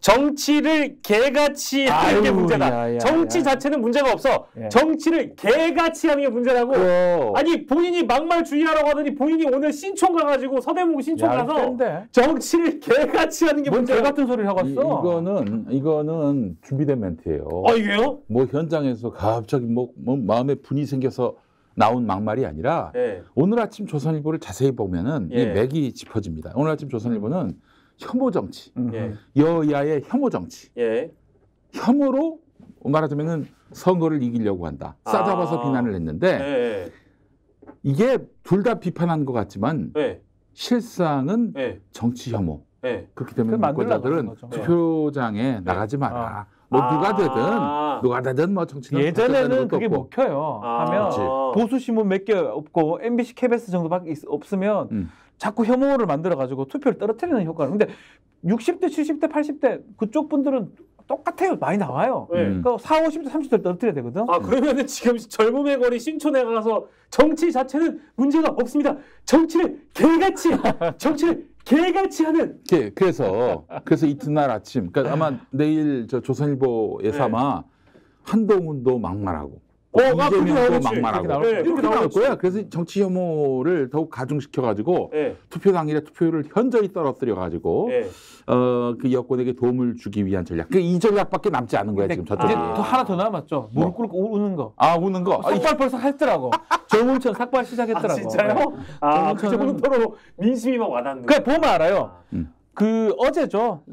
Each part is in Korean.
정치를 개같이 하는 게 문제다. 정치 자체는 문제가 없어. 정치를 개같이 하는 게 문제라고. 아니 본인이 막말주의하라고 하더니 본인이 오늘 신촌 가가지고 서대문 신촌 가서 정치를 개같이 하는 게 문제다. 개 같은 소리를 하고 왔어. 이거는 준비된 멘트예요. 이게요? 뭐 현장에서 갑자기 뭐 마음에 분이 생겨서 나온 막말이 아니라 오늘 아침 조선일보를 자세히 보면은 이 맥이 짚어집니다. 오늘 아침 조선일보는 혐오 정치, 여야의 혐오 정치, 혐오로 말하자면은 선거를 이기려고 한다. 싸잡아서 비난을 했는데 이게 둘 다 비판한 것 같지만 실상은 정치 혐오. 그렇기 때문에 유권자들은 투표장에 나가지 마라. 뭐 누가 되든 뭐 정치는 예전에는 그게 먹혀요. 하면 보수 신문 몇 개 없고 MBC, KBS 정도밖에 없으면 자꾸 혐오를 만들어가지고 투표를 떨어뜨리는 효과를. 근데 60대, 70대, 80대 그쪽 분들은 똑같아요. 많이 나와요. 그러니까 40, 50대, 30대를 떨어뜨려야 되거든. 그러면은 지금 젊음의 거리 신촌에 가서 정치 자체는 문제가 없습니다. 정치를 개같이 하는. 그래서 이튿날 아침, 그러니까 아마 내일 조선일보에서 아마 한동훈도 막말하고. 이재명도 막말하고 이렇게 나올 거야. 그래서 정치 혐오를 더욱 가중시켜가지고 투표 당일에 투표율을 현저히 떨어뜨려가지고 그 여권에게 도움을 주기 위한 전략. 이 전략밖에 남지 않은 거야 지금 저쪽이. 이제 하나 더 남았죠. 무릎 꿇고 우는 거. 우는 거. 삭발 벌써 했더라고. 정운천 삭발 시작했더라고. 진짜요? 그 정도로 민심이 막 와닿는. 그래 보면 알아요. 그 어제죠.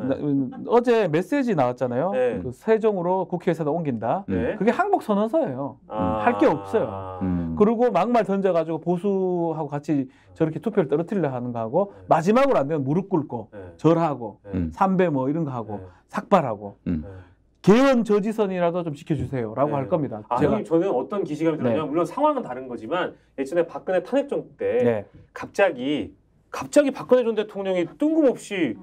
어제 메시지 나왔잖아요. 그 세종으로 국회에서 옮긴다. 그게 항복 선언서예요. 할 게 없어요. 그리고 막말 던져가지고 보수하고 같이 저렇게 투표를 떨어뜨리려 하는 거 하고 마지막으로 안 되면 무릎 꿇고 절하고 삼배 뭐 이런 거 하고 삭발하고 개헌 저지선이라도 좀 지켜주세요라고 할 겁니다. 저는 어떤 기시감이 들었냐면 물론 상황은 다른 거지만 예전에 박근혜 탄핵정 때 갑자기 박근혜 전 대통령이 뜬금없이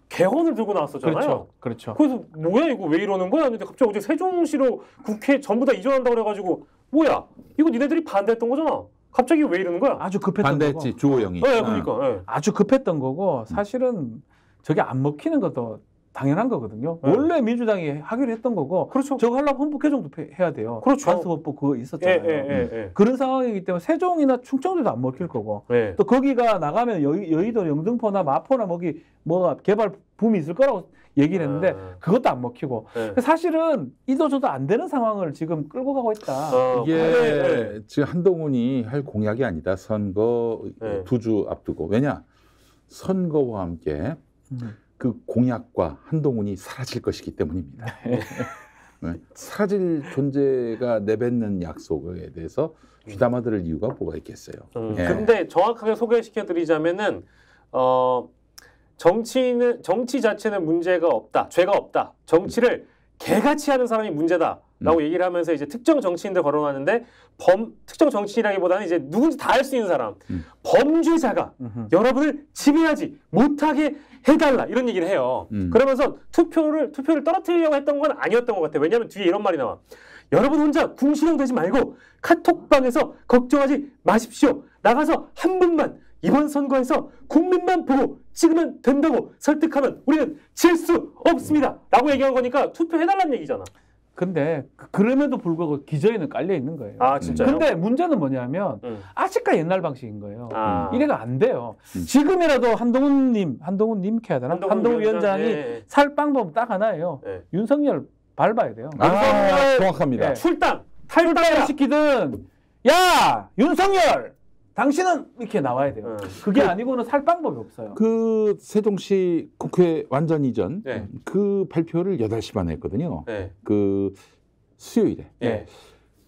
개헌을 들고 나왔었잖아요. 그렇죠. 그래서 뭐야 이거 왜 이러는 거야? 근데 갑자기 어제 세종시로 국회 전부 다 이전한다고 그래가지고 뭐야 이거 니네들이 반대했던 거잖아. 갑자기 왜 이러는 거야? 아주 급했던 반대했지 거고. 주호영이. 그러니까. 아주 급했던 거고 사실은 저게 안 먹히는 것도 당연한 거거든요. 원래 민주당이 하기로 했던 거고. 그렇죠. 저거 하려면 헌법 개정도 해야 돼요. 그렇죠. 간수법도 그거 있었잖아요. 그런 상황이기 때문에 세종이나 충청도도 안 먹힐 거고. 또 거기가 나가면 여의도 영등포나 마포나 뭐가 개발 붐이 있을 거라고 얘기를 했는데 그것도 안 먹히고. 사실은 이도저도 안 되는 상황을 지금 끌고 가고 있다. 이게 지금 한동훈이 할 공약이 아니다. 선거 2주 앞두고. 왜냐? 선거와 함께 그 공약과 한동훈이 사라질 것이기 때문입니다. 사라질 존재가 내뱉는 약속에 대해서 귀담아 들을 이유가 뭐가 있겠어요. 근데 정확하게 소개시켜드리자면은 정치 자체는 문제가 없다, 죄가 없다. 정치를 개같이 하는 사람이 문제다라고 얘기를 하면서 이제 특정 정치인들 거론하는데 특정 정치인이라기보다는 이제 누군지 다 알 수 있는 사람, 범죄자가 여러분을 지배하지 못하게 해달라 이런 얘기를 해요. 그러면서 투표를 떨어뜨리려고 했던 건 아니었던 것 같아요. 왜냐하면 뒤에 이런 말이 나와. 여러분 혼자 궁시렁대지 말고 카톡방에서 걱정하지 마십시오. 나가서 한 분만 이번 선거에서 국민만 보고 찍으면 된다고 설득하면 우리는 질 수 없습니다. 라고 얘기한 거니까 투표해달라는 얘기잖아. 근데 그럼에도 불구하고 기저에는 깔려 있는 거예요. 진짜요? 근데 문제는 뭐냐면 아직까지 옛날 방식인 거예요. 이래가 안 돼요. 지금이라도 한동훈 해야 되나? 한동훈 위원장이 살 방법 딱 하나예요. 윤석열 밟아야 돼요. 정확합니다. 탈당을 시키든 야 윤석열 당신은 이렇게 나와야 돼요. 그게 아니고는 살 방법이 없어요. 그 세종시 국회 완전 이전 그 발표를 8시 반에 했거든요. 그 수요일에.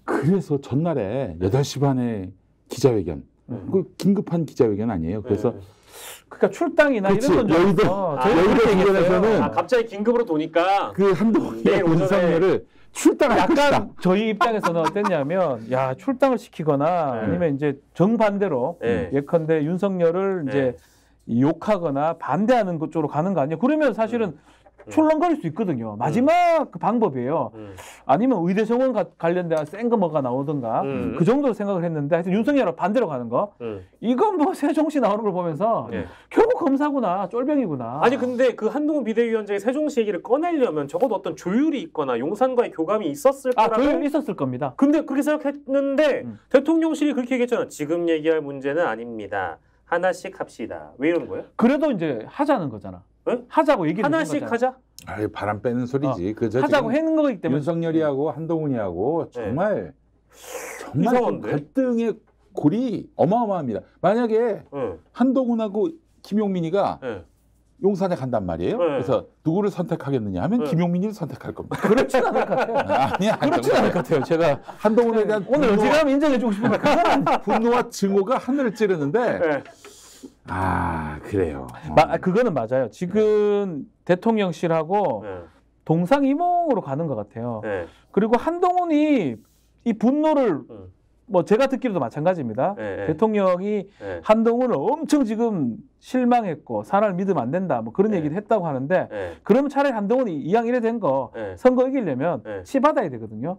그래서 전날에 8시 반에 기자회견. 그 긴급한 기자회견 아니에요. 그래서 그러니까 출당이나 그치, 이런 건 여의도 주변에서는 갑자기 긴급으로 도니까 그 한동훈의 윤석열을 출당할 것이다. 저희 입장에서는 어땠냐면 야 출당을 시키거나 아니면 이제 정반대로 예컨대 윤석열을 이제 욕하거나 반대하는 것 쪽으로 가는 거 아니에요. 그러면 사실은 출렁거릴 수 있거든요. 마지막 그 방법이에요. 아니면 의대 정원 관련된 센 거 뭐가 나오든가 그 정도로 생각을 했는데 하여튼 윤석열하고 반대로 가는 거 이건 뭐 세종시 나오는 걸 보면서 결국 검사구나 쫄병이구나. 아니 근데 그 한동훈 비대위원장이 세종시 얘기를 꺼내려면 적어도 어떤 조율이 있거나 용산과의 교감이 있었을 거라고. 조율 있었을 겁니다. 근데 그렇게 생각했는데 대통령실이 그렇게 얘기했잖아. 지금 얘기할 문제는 아닙니다. 하나씩 합시다. 왜 이러는 거예요? 그래도 이제 하자는 거잖아. 네? 하자고 얘기를 하나씩 하자? 아유, 바람 빼는 소리지. 하자고 하는 거기 때문에 윤석열이하고 한동훈이하고 정말 이상한데? 갈등의 골이 어마어마합니다. 만약에 한동훈하고 김용민이가 용산에 간단 말이에요. 그래서 누구를 선택하겠느냐 하면 김용민이를 선택할 겁니다. 그렇진 않을 것 같아요. 아니야, 그렇진 않을 것 같아요. 제가 한동훈에 대한 오늘 어지간하면 인정해주고 싶은데 분노와 증오가 하늘을 찌르는데 그래요. 그거는 맞아요. 지금 대통령실하고 동상이몽으로 가는 것 같아요. 그리고 한동훈이 이 분노를 뭐 제가 듣기로도 마찬가지입니다. 대통령이 한동훈을 엄청 지금 실망했고 사람을 믿으면 안 된다 뭐 그런 얘기를 했다고 하는데 그러면 차라리 한동훈이 이왕 이래 된 거 선거 이기려면 치 받아야 되거든요.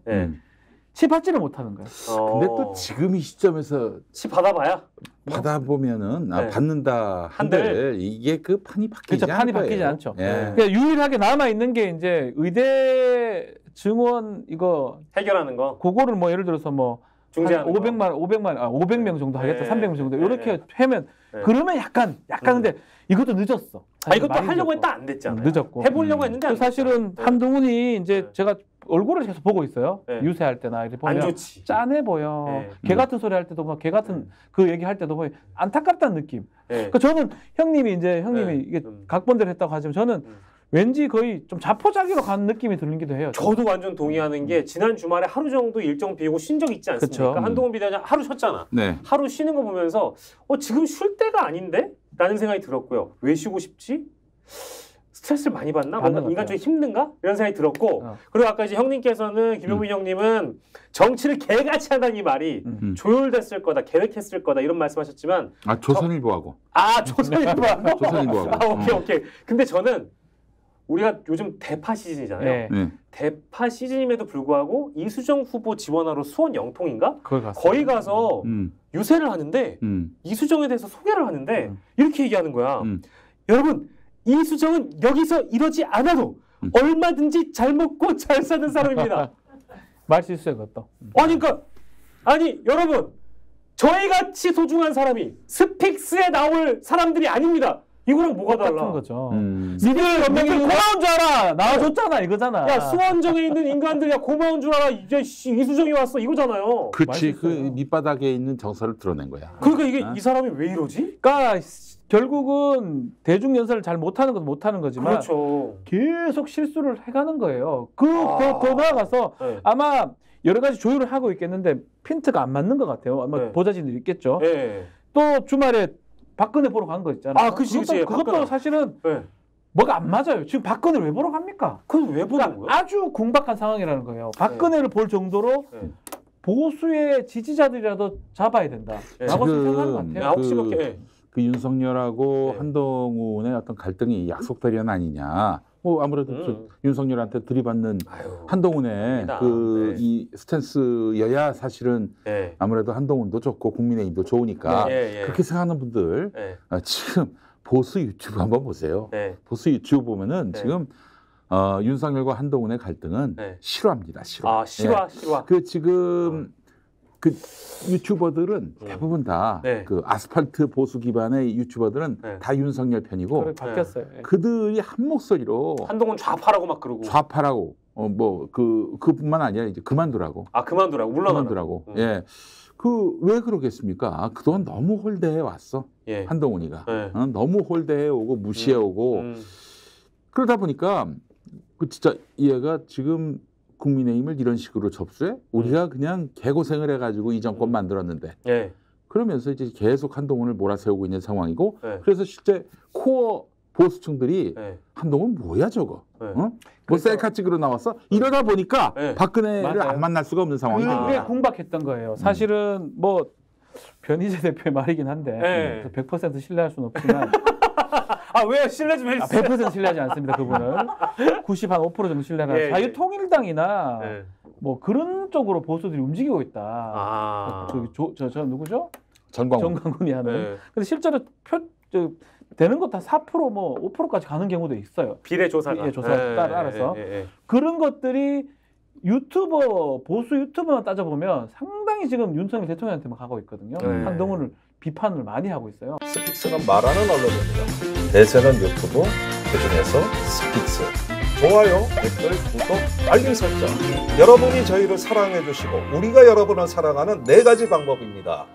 치 받지를 못하는 거예요. 근데 또 지금 이 시점에서 치 받아봐야? 받아보면은 받는다 한들 이게 그 판이 바뀌지 그렇죠. 판이 바뀌지 않죠. 그러니까 유일하게 남아있는 게 이제 의대 증원 이거 해결하는 거? 그거를 뭐 예를 들어서 뭐 중재하는 500명 정도 하겠다. 300명 정도 이렇게 하면 그러면 약간 근데 이것도 늦었어. 이것도 하려고 했다 안 됐잖아요. 늦었고 해보려고 했는데 안 사실은 한동훈이 이제 제가 얼굴을 계속 보고 있어요. 유세할 때나 이렇게 보면 안 좋지. 짠해 보여. 개 같은 소리 할 때도 막 개 같은 그 얘기 할 때도 보면 안타깝다는 느낌. 그러니까 저는 형님이 이게 각본대로 했다고 하지만 저는 왠지 거의 좀 자포자기로 가는 느낌이 들기도 해요. 저도 완전 동의하는 게 지난 주말에 하루 정도 일정 비우고 쉰 적 있지 않습니까? 그쵸. 한동훈 비대위원장 하루 쉬었잖아. 하루 쉬는 거 보면서 지금 쉴 때가 아닌데? 라는 생각이 들었고요. 왜 쉬고 싶지? 스트레스를 많이 받나? 뭔가 인간적으로 힘든가? 이런 생각이 들었고 그리고 아까 이제 형님께서는 김용민 형님은 정치를 개같이 한다는 이 말이 조율됐을 거다, 계획했을 거다 이런 말씀하셨지만 조선일보하고 조선일보하고? 조선일보하고 오케이. 근데 저는 우리가 요즘 대파 시즌이잖아요. 대파 시즌임에도 불구하고 이수정 후보 지원하러 수원 영통인가? 거기 가서 유세를 하는데 이수정에 대해서 소개를 하는데 이렇게 얘기하는 거야. 여러분 이수정은 여기서 이러지 않아도 얼마든지 잘 먹고 잘 사는 사람입니다. 말 실수해 그것도. 아니 여러분 저희같이 소중한 사람이 스픽스에 나올 사람들이 아닙니다. 이거랑 뭐가 달라? 똑같은 거죠. 니들 연맹이 고마운 줄 알아. 나와줬잖아 이거잖아. 야 수원정에 있는 인간들 야 고마운 줄 알아. 이제 이수정이 왔어 이거잖아요. 그렇지. 그 밑바닥에 있는 정서를 드러낸 거야. 그러니까 이게 이 사람이 왜 이러지? 그러니까 결국은 대중 연설을 잘 못하는 건 못하는 거지만 그렇죠. 계속 실수를 해가는 거예요. 더 나아가서 아마 여러 가지 조율을 하고 있겠는데 핀트가 안 맞는 것 같아요. 아마 보좌진들이 있겠죠. 또 주말에 박근혜 보러 간 거 있잖아요. 그치. 그것도 사실은 뭐가 안 맞아요. 지금 박근혜를 왜 보러 갑니까? 그럼 왜 보는 거예요? 아주 궁박한 상황이라는 거예요. 박근혜를 볼 정도로 보수의 지지자들이라도 잡아야 된다. 라고 생각하는 것 같아요. 혹시 그 윤석열하고 한동훈의 어떤 갈등이 약속대련 아니냐. 아무래도 윤석열한테 들이받는 한동훈의 이 스탠스여야 사실은 아무래도 한동훈도 좋고 국민의힘도 좋으니까 그렇게 생각하는 분들 지금 보수 유튜브 한번 보세요. 보수 유튜브 보면은 지금 윤석열과 한동훈의 갈등은 실화입니다. 실화. 실화. 그 지금 그 유튜버들은 대부분 다 그 아스팔트 보수 기반의 유튜버들은 다 윤석열 편이고 바뀌었어요. 그들이 한 목소리로 한동훈 좌파라고 막 그러고 좌파라고 그뿐만 아니라 이제 그만두라고 물러나라고 그 왜 그러겠습니까? 그동안 너무 홀대해 왔어 한동훈이가 너무 홀대해 오고 무시해 오고 그러다 보니까 그 진짜 얘가 지금 국민의힘을 이런 식으로 접수해? 우리가 그냥 개고생을 해가지고 이 정권 만들었는데 그러면서 이제 계속 한동훈을 몰아세우고 있는 상황이고 그래서 실제 코어 보수층들이 한동훈 뭐야 저거? 뭐 셀카 찍으러 나왔어? 이러다 보니까 박근혜를 안 만날 수가 없는 상황이 된 그게 거야. 궁박했던 거예요. 사실은 뭐 변희재 대표의 말이긴 한데 100% 신뢰할 수는 없지만 왜 신뢰 좀 해주세요. 100% 신뢰하지 않습니다. 그분을 95% 정도 신뢰가 자유통일당이나 뭐 그런 쪽으로 보수들이 움직이고 있다. 저 누구죠? 정광훈이 하는. 근데 실제로 되는 것도 한 4% 뭐 5%까지 가는 경우도 있어요. 비례 조사가. 따라서 그런 것들이 보수 유튜버만 따져보면 상당히 지금 윤석열 대통령한테만 가고 있거든요. 한동훈을 비판을 많이 하고 있어요. 스픽스는 말하는 언론입니다. 대세는 유튜브, 그중에서 스픽스. 좋아요, 댓글, 구독, 알림 설정. 여러분이 저희를 사랑해 주시고 우리가 여러분을 사랑하는 4가지 방법입니다.